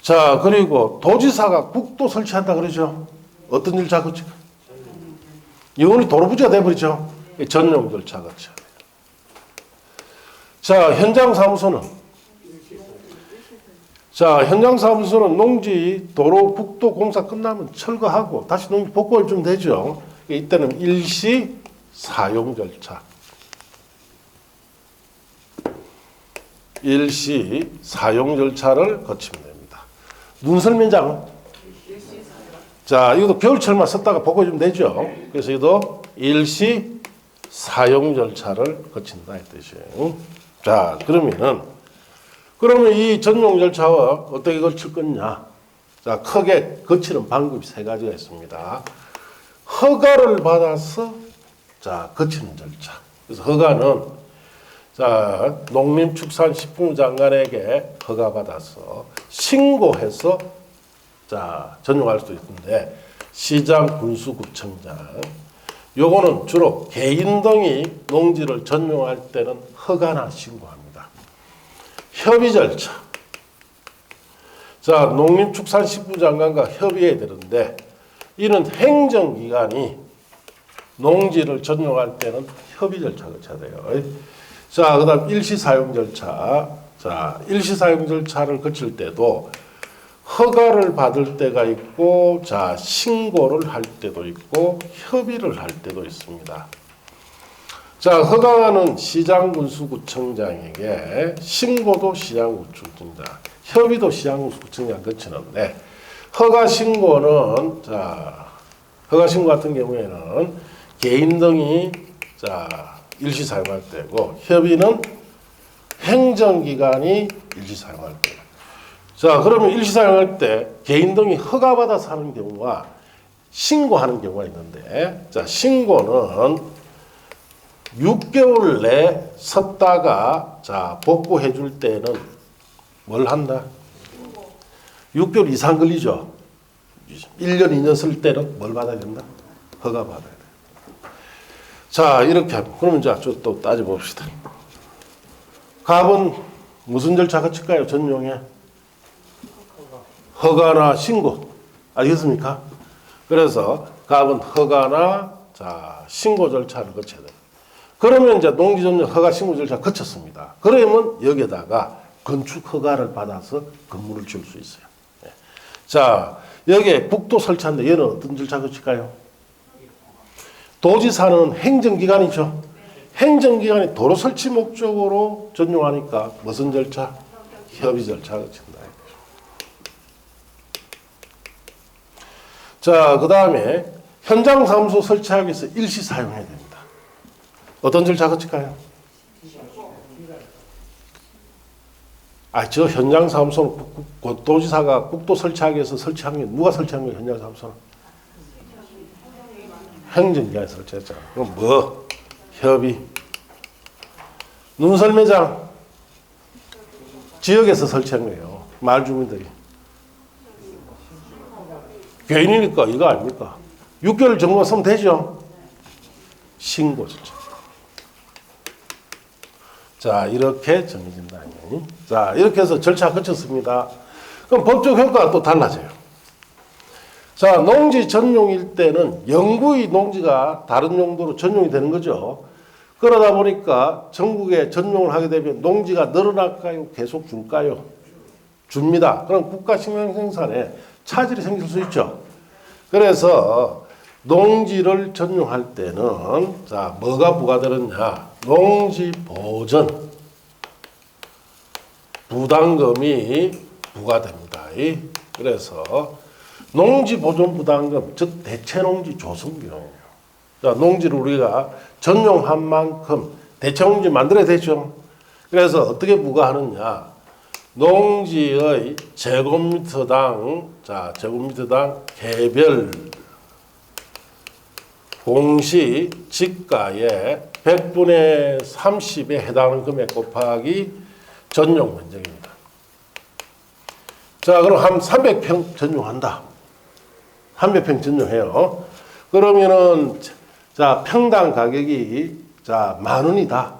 자, 그리고 도지사가 국도 설치한다 그러죠. 어떤 절차 거칠까? 영원히 도로 부지가 돼버리죠. 전용 절차 거쳐야 돼요. 자, 현장 사무소는 농지 도로 국도 공사 끝나면 철거하고 다시 농지 복구할 좀 되죠. 이때는 일시 사용 절차. 일시 사용 절차를 거치면 됩니다. 눈설면장은 자, 이것도 겨울철만 썼다가 복구해주면 되죠. 그래서 이것도 일시 사용 절차를 거친다 이 뜻이에요. 자, 그러면 이 전용 절차와 어떻게 거칠 거냐? 자, 크게 거치는 방법이 세 가지가 있습니다. 허가를 받아서 자, 거치는 절차. 그래서 허가는 자, 농림축산식품부 장관에게 허가받아서 신고해서 자, 전용할 수도 있는데, 시장, 군수구청장 요거는 주로 개인 등이 농지를 전용할 때는 허가나 신고합니다. 협의 절차. 자, 농림축산식품부 장관과 협의해야 되는데, 이는 행정기관이 농지를 전용할 때는 협의 절차가 거쳐야 돼요. 자, 그 다음 일시사용 절차. 자, 일시사용 절차를 거칠 때도 허가를 받을 때가 있고, 자, 신고를 할 때도 있고, 협의를 할 때도 있습니다. 자, 허가는 시장군수구청장에게, 신고도 시장군수구청장, 협의도 시장군수구청장 거치는데, 허가 신고는, 자, 허가 신고 같은 경우에는 개인 등이, 자, 일시 사용할 때고, 협의는 행정기관이 일시 사용할 때. 자, 그러면 일시 사용할 때 개인 등이 허가받아서 하는 경우와 신고하는 경우가 있는데, 자, 신고는 6개월 내에 섰다가 자, 복구해 줄 때는 뭘 한다? 6개월 이상 걸리죠. 1년, 2년 쓸 때는 뭘 받아야 된다? 허가 받아야 돼. 자, 이렇게 하면, 그러면 자, 또 따져봅시다. 갑은 무슨 절차 거칠까요? 전용에? 허가나 신고. 알겠습니까? 그래서 갑은 허가나 자, 신고 절차를 거쳐야 돼요. 그러면 이제 농지 전용 허가 신고 절차 거쳤습니다. 그러면 여기에다가 건축 허가를 받아서 건물을 지을 수 있어요. 자, 여기에 국도 설치한다. 얘는 어떤 절차 거칠까요? 도지사는 행정기관이죠. 행정기관이 도로 설치 목적으로 전용하니까 무슨 절차? 협의 절차가 거친다. 자, 그 다음에 현장 사무소 설치하기 위해서 일시 사용해야 됩니다. 어떤 절차 거칠까요? 저 현장 사무소는 도지사가 국도 설치하기 위해서 설치한 게 누가 설치한 거예요? 현장 사무소는? 행정기관이 설치했잖아. 그럼 뭐? 협의. 눈설 매장 지역에서 설치한 거예요. 마을 주민들이. 개인이니까 이거 아닙니까? 6개월 정도 쓰면 되죠. 신고 절차. 자, 이렇게 정해진다. 자, 이렇게 해서 절차 거쳤습니다. 그럼 법적 효과가 또 달라져요. 자, 농지 전용일 때는 영구히 농지가 다른 용도로 전용이 되는 거죠. 그러다 보니까 전국에 전용을 하게 되면 농지가 늘어날까요? 계속 줄까요? 줍니다. 그럼 국가 식량 생산에 차질이 생길 수 있죠. 그래서 농지를 전용할 때는 자, 뭐가 부과되느냐? 농지 보전 부담금이 부과됩니다. 그래서 농지 보존 부담금, 즉 대체 농지 조성 비용이에요. 자, 농지를 우리가 전용한 만큼 대체 농지 만들어야 되죠. 그래서 어떻게 부과하느냐? 농지의 제곱미터당 개별 공시 지가의 100분의 30에 해당하는 금액 곱하기 전용 면적입니다. 자, 그럼 한 300평 전용한다. 300평 전용해요. 그러면은 자, 평당 가격이 자, 10,000원이다.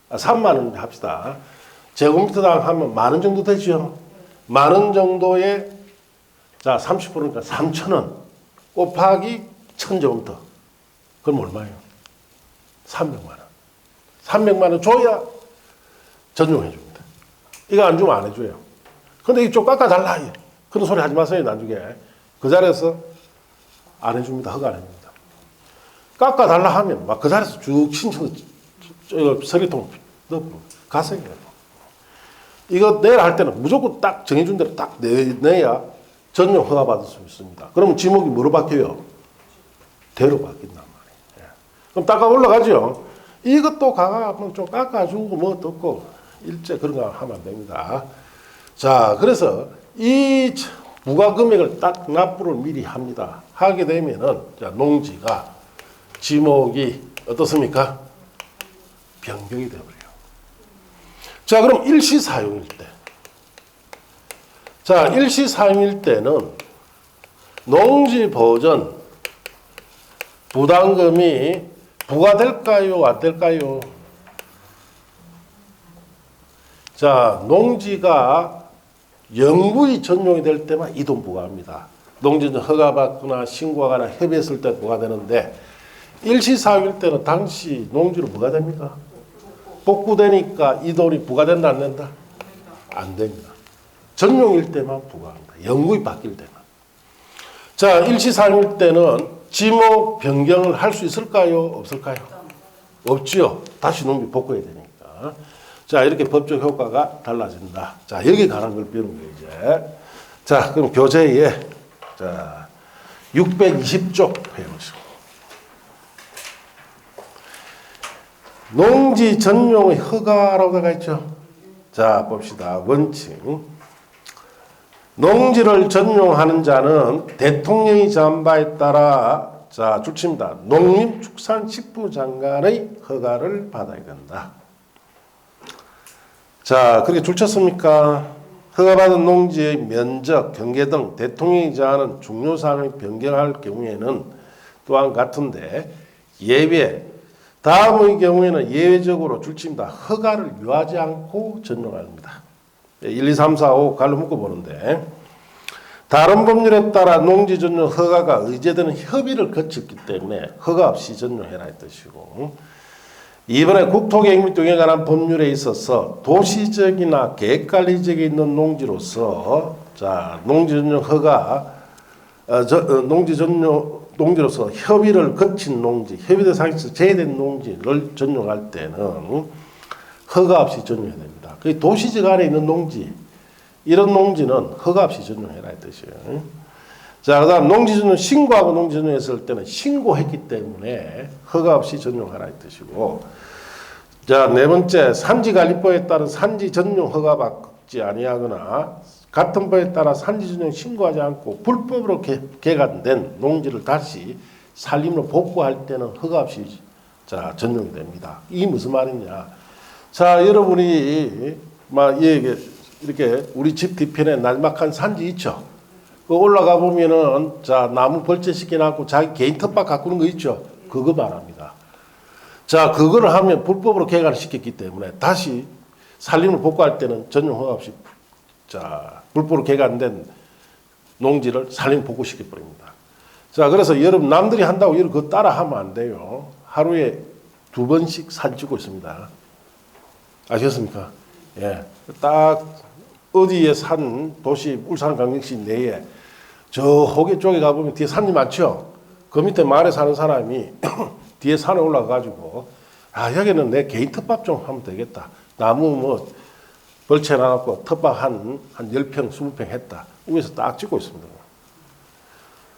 30,000원 합시다. 제곱미터당 하면 10,000원 정도 되죠. 10,000원 정도에 자, 30%니까 3,000원 곱하기 1,000제곱미터. 그럼 얼마예요? 300만 원. 300만 원 줘야 전용해 줍니다. 이거 안 주면 안 해줘요. 근데 이쪽 깎아달라. 그런 소리 하지 마세요, 나중에. 그 자리에서 안 해줍니다. 허가 안 해줍니다. 깎아달라 하면 막 그 자리에서 쭉 신청, 서리통 넣고 가세요. 이거 내라 할 때는 무조건 딱 정해준 대로 딱 내야 전용 허가 받을 수 있습니다. 그러면 지목이 뭐로 바뀌어요? 대로 바뀐단 말이에요. 그럼 깎아 올라가죠. 이것도 가가면 좀 깎아주고 뭐 듣고 일제 그런 거 하면 안 됩니다. 자, 그래서 이 부과 금액을 딱 납부를 미리 합니다. 하게 되면은 자, 농지가 지목이 어떻습니까? 변경이 되어버려요. 자, 그럼 일시 사용일 때. 자, 일시 사용일 때는 농지 보전 부담금이 부과될까요? 안 될까요? 자, 농지가 영구히 전용이 될 때만 이 돈 부과합니다. 농지는 허가받거나 신고하거나 협의했을 때 부과되는데 일시 사용일 때는 당시 농지로 뭐가 됩니까? 복구되니까 이 돈이 부과된다 안 된다? 안 됩니다. 전용일 때만 부과합니다. 영구히 바뀔 때만. 자, 일시 사용일 때는 지목 변경을 할 수 있을까요? 없을까요? 없지요. 다시 농지 복구해야 되니까. 자, 이렇게 법적 효과가 달라진다. 자, 여기 관한 걸 배우는 거예요, 이제. 자, 그럼 교재에 자, 620쪽 배우시고. 농지 전용의 허가라고 되어 있죠. 자, 봅시다. 원칙. 농지를 전용하는 자는 대통령이 정한 바에 따라 자, 줄칩니다. 농림축산식품부 장관의 허가를 받아야 된다. 자, 그렇게 줄쳤습니까? 허가받은 농지의 면적, 경계 등 대통령이 정하는 중요사항을 변경할 경우에는 또한 같은데 예외, 다음의 경우에는 예외적으로 줄칩니다. 허가를 요하지 않고 전용합니다. 1, 2, 3, 4, 5 갈로 묶어보는데 다른 법률에 따라 농지 전용 허가가 의제되는 협의를 거쳤기 때문에 허가 없이 전용해라 이 뜻이고 이번에 국토계획 및 등에 관한 법률에 있어서 도시적이나 계획관리지역에 있는 농지로서 자, 농지 전용 허가, 농지로서 협의를 거친 농지, 협의 대상에서 제외된 농지를 전용할 때는 허가 없이 전용해야 됩니다. 그 도시적 안에 있는 농지, 이런 농지는 허가 없이 전용해라 이 뜻이에요. 자, 그 다음 농지 전용 신고하고 농지 전용했을 때는 신고했기 때문에 허가 없이 전용하라 이 뜻이고, 자, 네 번째, 산지관리법에 따른 산지 전용 허가 받지 아니하거나 같은 법에 따라 산지 전용 신고하지 않고 불법으로 개간된 농지를 다시 산림으로 복구할 때는 허가 없이 자, 전용이 됩니다. 이게 무슨 말이냐? 자, 여러분이 막 이렇게 우리 집 뒤편에 날막한 산지 있죠? 그 올라가 보면은 자, 나무 벌채시켜 놨고 자기 개인 텃밭 가꾸는 거 있죠? 그거 말합니다. 자, 그거를 하면 불법으로 개간을 시켰기 때문에 다시 산림을 복구할 때는 전용 허가 없이 자, 불법으로 개간된 농지를 산림 복구시켜 버립니다. 자, 그래서 여러분 남들이 한다고 여러분 그거 따라 하면 안 돼요. 하루에 2번씩 사진 찍고 있습니다. 아셨습니까? 예. 딱 어디에 산 도시 울산광역시 내에 저 호계 쪽에 가보면 뒤에 산이 많죠? 그 밑에 마을에 사는 사람이 뒤에 산에 올라가가지고 아, 여기는 내 개인 텃밭 좀 하면 되겠다. 나무 뭐 벌채 놔놓고 텃밭 한 10평, 20평 했다. 위에서 딱 찍고 있습니다.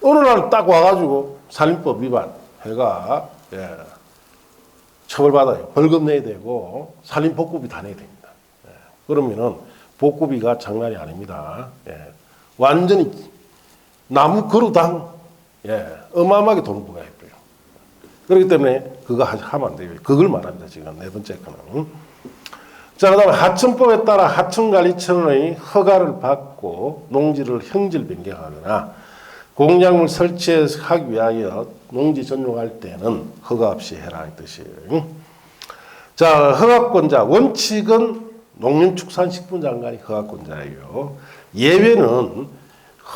어느 날 딱 와가지고 산림법 위반 해가 예, 처벌받아요. 벌금 내야 되고 산림 복구비 다 내야 됩니다. 예, 그러면은 복구비가 장난이 아닙니다. 예, 완전히 나무 그루당 예, 어마어마하게 돈 부과해요. 그렇기 때문에 그거 하면 안 돼요. 그걸 말합니다. 지금 네 번째 거는. 자, 그 다음에 하천법에 따라 하천관리청의 허가를 받고 농지를 형질 변경하거나 공작물 설치하기 위하여 농지 전용할 때는 허가 없이 해라 이 뜻이에요. 자, 허가권자 원칙은 농림축산식품 장관이 허가권자예요. 예외는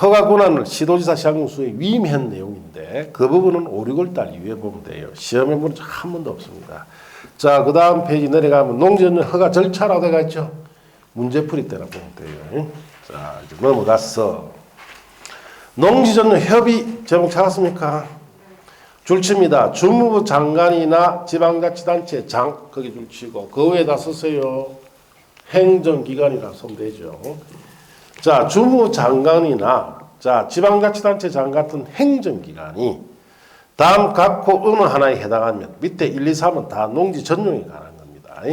허가 권한을 시도지사 시장군수에 위임한 내용인데 그 부분은 5, 6월달 이후에 보면 돼요. 시험에 보면 한 번도 없습니다. 자, 그 다음 페이지 내려가면 농지전용 허가 절차라고 되어 있죠. 문제풀이 때라 보면 돼요. 자, 이제 넘어가서 농지전용 협의 제목 찾았습니까? 줄칩니다. 주무부 장관이나 지방자치단체 장 거기 줄치고 그 외에다 쓰세요. 행정기관이라 쓰면 되죠. 자, 주무 장관이나 자, 지방자치단체 장 같은 행정기관이 다음 각호 어느 하나에 해당하면 밑에 1, 2, 3은 다 농지 전용에 관한 겁니다.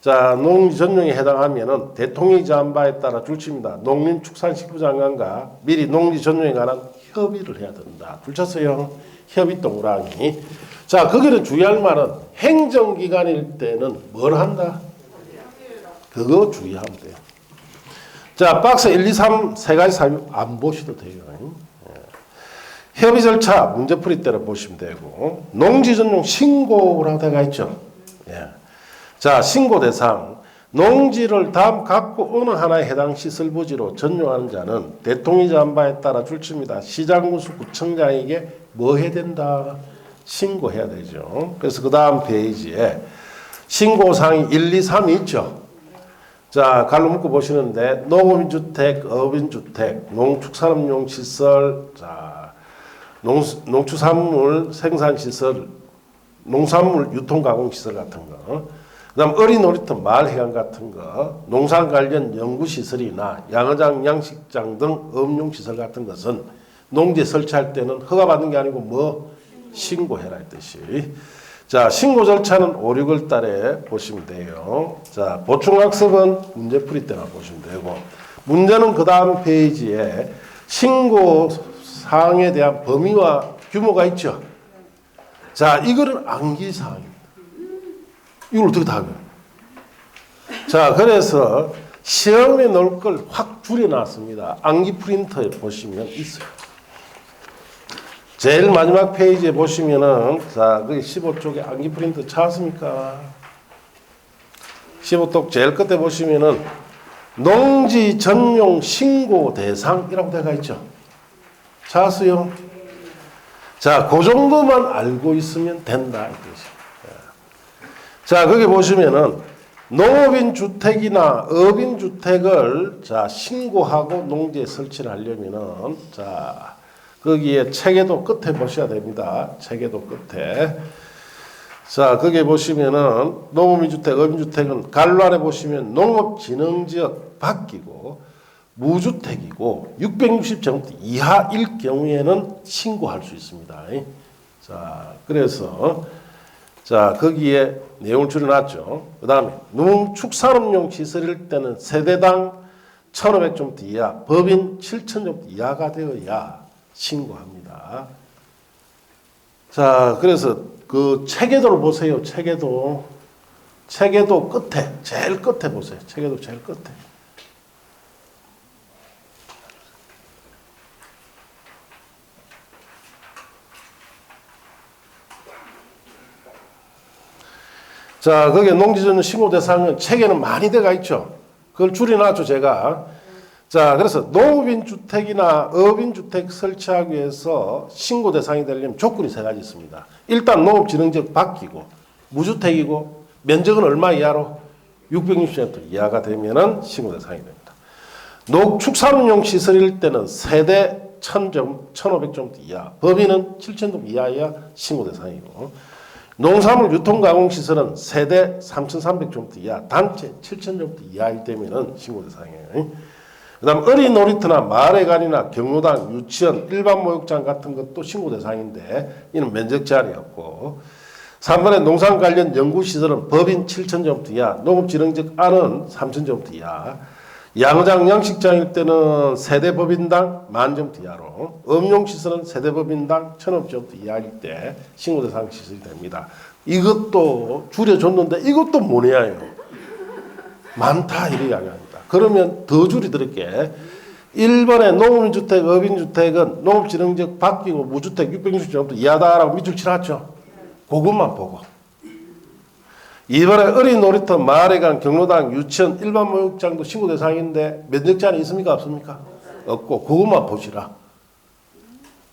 자, 농지 전용에 해당하면은 대통령이 정한 바에 따라 줄칩니다. 농림축산식품 장관과 미리 농지 전용에 관한 협의를 해야 된다. 줄쳤어요. 협의 동그라미. 자, 거기는 주의할 말은 행정기관일 때는 뭘 한다? 그거 주의하면 돼요. 자, 박스 1, 2, 3 세 가지 사유 안 보셔도 돼요. 협의 절차 문제풀이 때로 보시면 되고 농지 전용 신고라고 되어 있죠. 예. 자, 신고 대상 농지를 다음 각고 어느 하나에 해당 시설 부지로 전용하는 자는 대통령이 정한 바에 따라 줄칩니다. 시장군수 구청장에게 뭐 해야 된다? 신고해야 되죠. 그래서 그 다음 페이지에 신고사항이 1, 2, 3이 있죠. 자, 갈로 묶어 보시는데 농업인주택, 어업인주택, 농축산업용 시설, 자, 농축산물 생산시설, 농산물 유통가공시설 같은 거, 그 다음 어린 놀이터, 마을회관 같은 거, 농산 관련 연구시설이나 양어장, 양식장 등 업용시설 같은 것은 농지에 설치할 때는 허가받는 게 아니고 뭐 신고해라 이 뜻이. 자, 신고 절차는 5, 6월 달에 보시면 돼요. 자, 보충학습은 문제풀이 때나 보시면 되고, 문제는 그 다음 페이지에 신고 사항에 대한 범위와 규모가 있죠. 자, 이거는 암기사항입니다. 이걸 어떻게 다 하면? 자, 그래서 시험에 넣을 걸 확 줄여놨습니다. 암기 프린터에 보시면 있어요. 제일 마지막 페이지에 보시면은, 자, 거기 15쪽에 암기 프린터 찾았습니까? 15쪽 제일 끝에 보시면은, 농지 전용 신고 대상이라고 되어 있죠. 찾았어요? 자, 그 정도만 알고 있으면 된다. 자, 거기 보시면은, 농업인 주택이나 업인 주택을 자 신고하고 농지에 설치를 하려면은 자 거기에 체계도 끝에 보셔야 됩니다. 체계도 끝에. 자 거기에 보시면은 농업인 주택, 업인 주택은 갈란에 보시면 농업진흥지역 바뀌고 무주택이고 660제곱미터 이하일 경우에는 신고할 수 있습니다. 자 그래서 자 거기에 내용을 줄여놨죠. 그 다음에 농축산업용 시설일 때는 세대당 1500제곱미터 이하, 법인 7000제곱미터 이하가 되어야 신고합니다. 자 그래서 그 체계도를 보세요. 체계도 끝에 제일 끝에 보세요. 체계도 제일 끝에. 자, 거기에 농지전 신고 대상은 체계는 많이 들어가 있죠. 그걸 줄여놨죠, 제가. 자, 그래서 농업인 주택이나 업인 주택 설치하기 위해서 신고 대상이 되려면 조건이 세 가지 있습니다. 일단 농업진흥지역 바뀌고 무주택이고 면적은 얼마 이하로 660제곱미터 이하가 되면은 신고 대상이 됩니다. 농축산업용 시설일 때는 세대 1500제곱미터 이하, 법인은 7000제곱미터 이하여야 신고 대상이고 농산물 유통가공시설은 세대 3,300제곱미터 이하, 단체 7,000제곱미터 이하일 때면은 신고 대상이에요. 그 다음 어린 놀이터나 마을회관이나 경로당, 유치원, 일반 목욕장 같은 것도 신고 대상인데 이는 면적 제한이 없고 3번에 농산 관련 연구시설은 법인 7,000제곱미터 이하, 농업진흥지역 안은 3,000제곱미터 이하, 양장, 양식장일 때는 세대법인당 10,000제곱미터 이하로, 음용시설은 세대법인당 1,000제곱미터 이하일 때 신고대상 시설이 됩니다. 이것도 줄여줬는데 이것도 뭐냐요? 많다 이렇게 이야기합니다. 그러면 더 줄여드릴게. 1번에 농업인주택, 업인주택은 농업진흥지역 바뀌고 무주택 660제곱미터 이하다라고 밑줄 칠하죠. 그것만 보고. 2번에 어린 놀이터, 마을회관, 경로당, 유치원, 일반 목욕장도 신고 대상인데 면적 제한이 있습니까? 없습니까? 없고 그것만 보시라.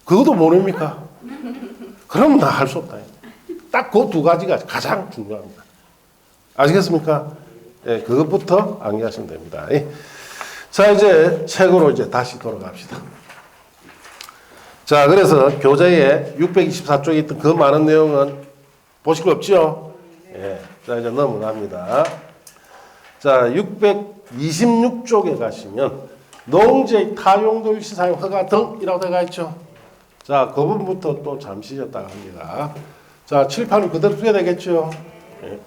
그것도 모릅니까? 그럼 나 할 수 없다. 딱 그 두 가지가 가장 중요합니다. 아시겠습니까? 예, 그것부터 암기하시면 됩니다. 자, 이제 책으로 이제 다시 돌아갑시다. 자, 그래서 교재에 624쪽에 있던 그 많은 내용은 보실 거 없죠? 예. 자, 이제 넘어갑니다. 자, 626쪽에 가시면 농지의 타용도일 시사용 허가 등이라고 되어 있죠. 자, 그 부분부터 또 잠시 쉬었다가 합니다. 자, 칠판은 그대로 써야 되겠죠. 예.